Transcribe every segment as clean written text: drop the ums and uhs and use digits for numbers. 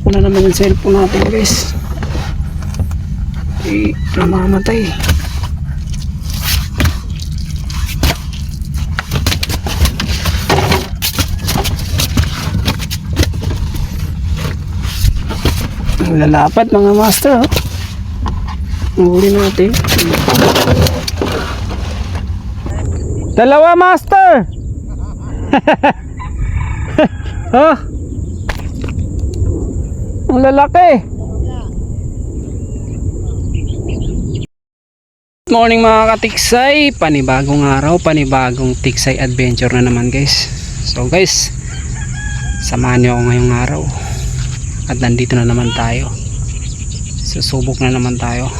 ko na naman yung cellphone natin guys. Namamatay. Lalapat mga master. Huli natin. Dalawa master. Oh. Ang lalaki. Good morning mga katiksay. Panibagong araw, panibagong tiksay adventure na naman guys. So guys, samahan niyo ako ngayong araw. At nandito na naman tayo. Susubok na naman tayo.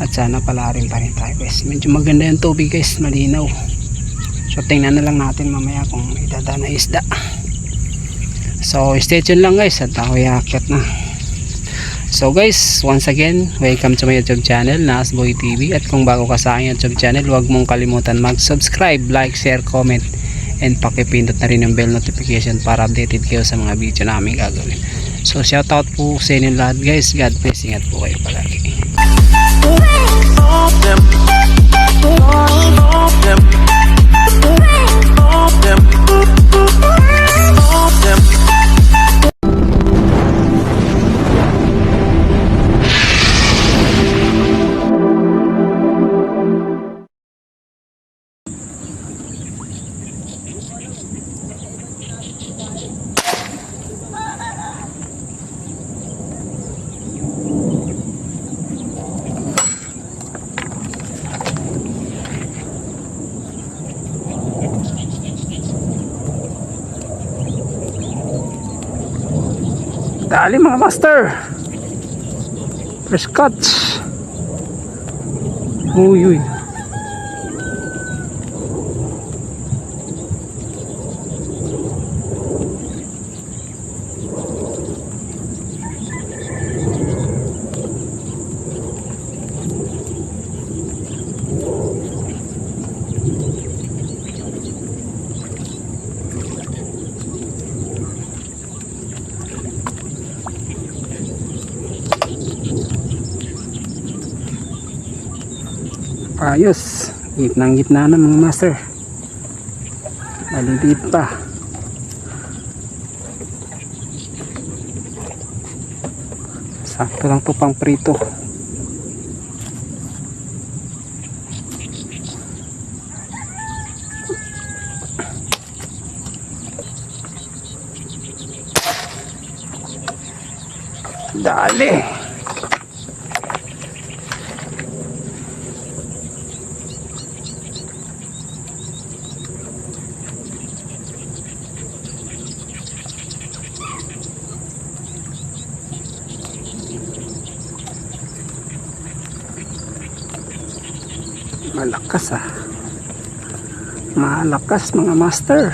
At sana palarin pa rin tayo guys. Medyo maganda yung tubig guys, malinaw. So tingnan na lang natin mamaya kung idadaan na isda. So stay tuned lang guys at ako iakyat na. So guys, once again, welcome to my YouTube channel, Nasboy TV. At kung bago ka sa aking YouTube channel, huwag mong kalimutan mag-subscribe, like, share, comment, and pakipindot na rin yung bell notification para updated kayo sa mga video namin gagawin. So shoutout po sa inyo lahat guys. God bless, ingat po kayo palagi. Dali mga master. Fresh cuts. Uy uy. Ayos, gitnang-gitna na mga master. Maliliit pa. Sakto lang to pang prito. Dali. Malakas ah. Malakas mga master.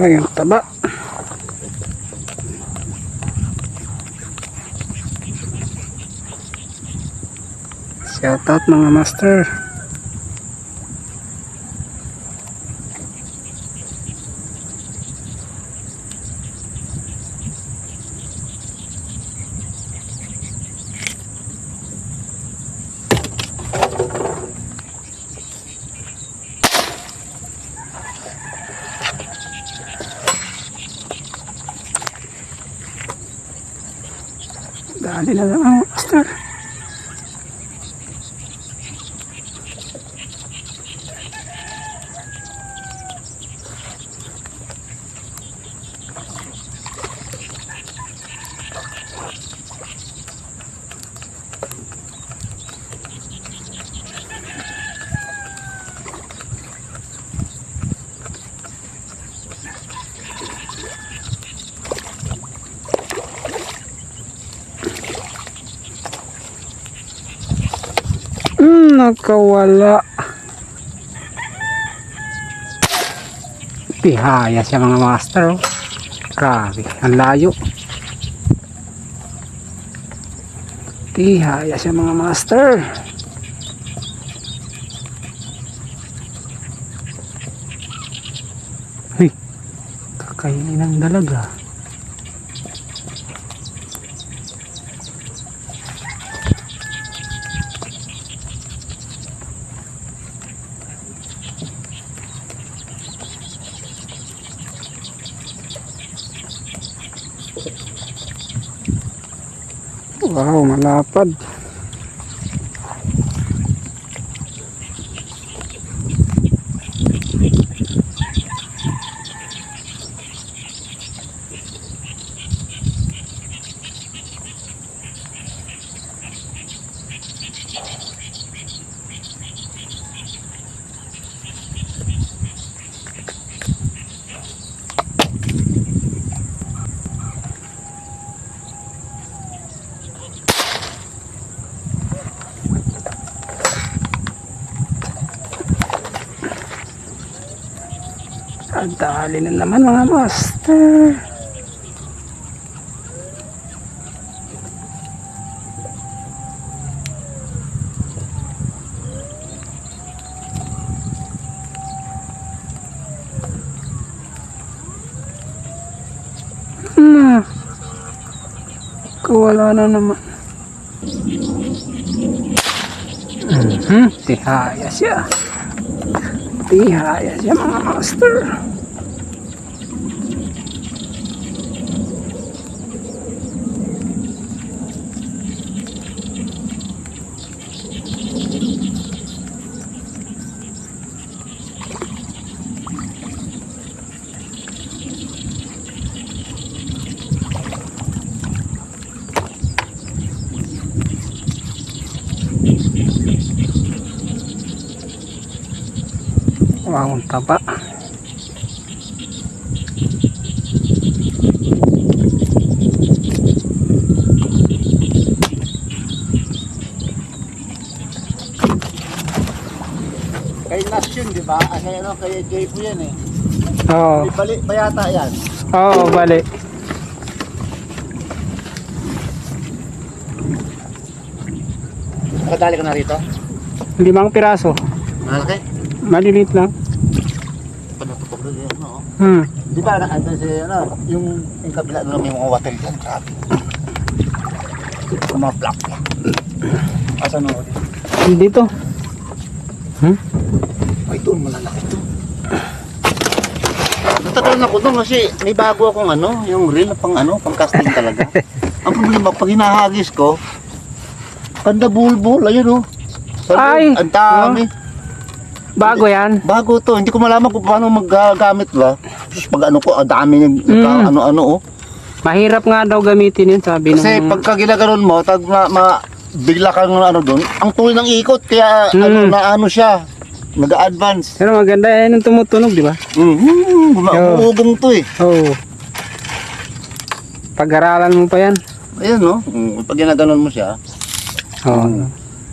Ay, ang taba. Shoutout mga master. Dali na lang mga master. Nakawala. Tihaya siya mga master. Oh. Grabe, ang layo. Tihaya siya mga master. Hey, kakainin ng dalaga. Wow, malapad. Ang dali na naman mga master. Wala na naman. Tihaya siya. Tihaya siya mga master. Wow, ang taba. Kay Nas yun, di ba? Ano, kay Jay po yan eh. Oo. May bali pa yata yan. Oo, bali. Nakadali ka na rito? 5 piraso. Malaki? Maliliit lang. Panatupag doon yun, no? Di ba, andun si, ano, yung kabila doon may mga water dyan, grabe. Mga black. Asan mo dito? Dito. Ay, doon, malalaki doon. Natatalon ako doon kasi may bago akong ano, yung reel pang ano, pang casting talaga. Ang problema, pag hinahagis ko, kanda bulbul, ayun oh. Ay! Ang dami. Bago yan. Bago to, hindi ko malaman kung paano maggamit ba. Tapos pag ano ko, ang dami yung ano-ano oh. Mahirap nga daw gamitin yun, sabi Kasi nung... pagka ginaganon mo, bigla kang ano doon, ang tuloy ng ikot, kaya ano siya, nag-advance. Pero maganda yan yung tumutunog, di ba? Maugong to eh. Oo. Pag-aralan mo pa yan. Ayan no, pag ginaganon mo siya. Oo.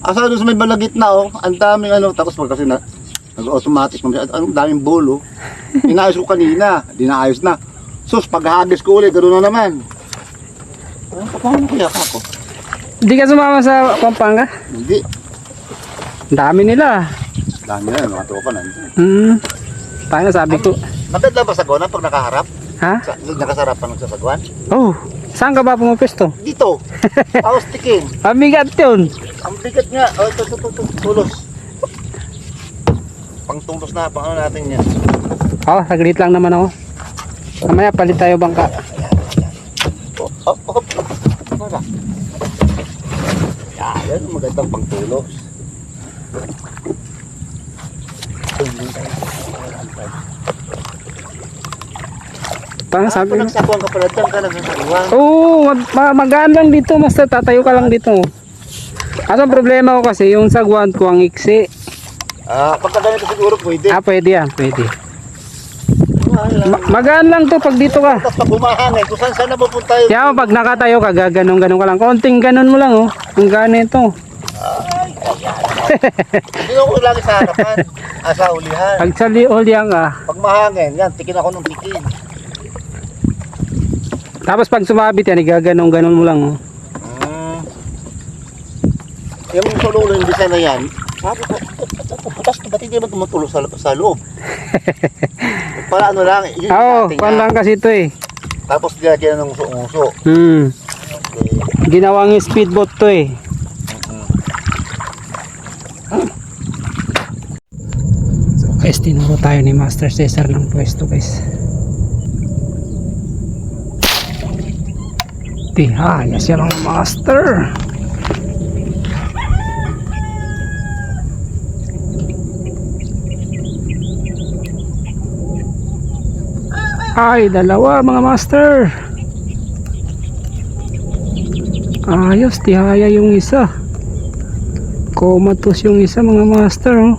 Asa doon sa may balagit na oh, ang daming ano, tapos pag kasi nag-automatic naman siya, ang daming bolo. Inaayos ko kanina, di naayos na. Sus, paghagis ko ulit, gano'n na naman. Paano kaya ako? Hindi ka sumama sa Pampanga? Hindi. Ang dami nila. Dami na, mga tropa nandun. Tayo sabi ko. Maganda ba sagwanan pag nakaharap? Ha? Nakasarapan ng sasagwan? Oh, saan ka ba pumapesto? Dito. Tapos tikin. Mabigat yun. Ang bigat nga. Oh, ito, tulos. Pangtulos na, pang ano natin yan. Oh, saglit lang naman ako. Mamaya palit tayo bangka. Oh. Wala. Yan, magandang pangtulos. Parang sabi mo. Nagsakuan ka pala dyan ka nagsasakuan. Oo, magaan lang dito. Basta tatayo ka lang dito. Kaso ang problema ko kasi yung sagwan ko ang iksi. Pagka ganito siguro pwede. Pwede yan, pwede. Magaan lang to pag dito ka. Tapos pag humahangin, kung saan na pupunta yun. Kaya pag nakatayo ka, gaganong ka lang. Konting ganon mo lang, oh. Ang ganito. Hindi ako lagi sa harapan. Sa ulihan. Pag sa liolihan ka, Pag mahangin, yan, tikin ako ng tikin. tapos pag sumabit yan, gaganong mo lang, oh. Yung solo yung design na yan, sabi ko, butas na ba't hindi naman tumutulo sa loob? Para ano lang, yun Oo, yung pan lang kasi ito eh. Tapos nilagyan ng uso-uso. Okay. Ginawang speedboat to eh. So guys, tinuro tayo ni Master Cesar ng pwesto guys. Tihaya siya ng master. Ay, dalawa mga master. Ayos, tihaya yung isa. Comatose yung isa mga master, oh.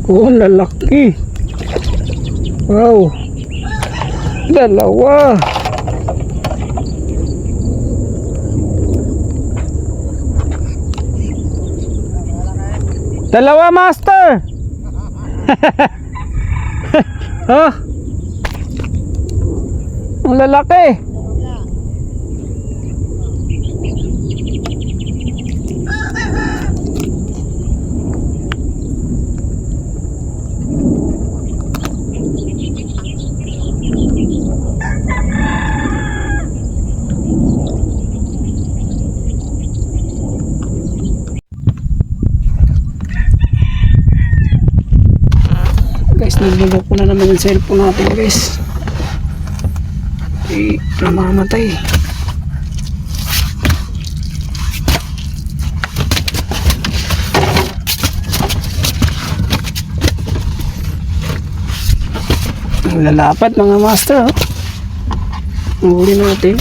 Oh, lalaki. Wow. Dalawa. Dalawa master. Oh. Ang lalaki. Guys, nalulok ko na naman yung cellphone natin guys. Namamatay. Lalapat mga master, oh. Ang huli natin.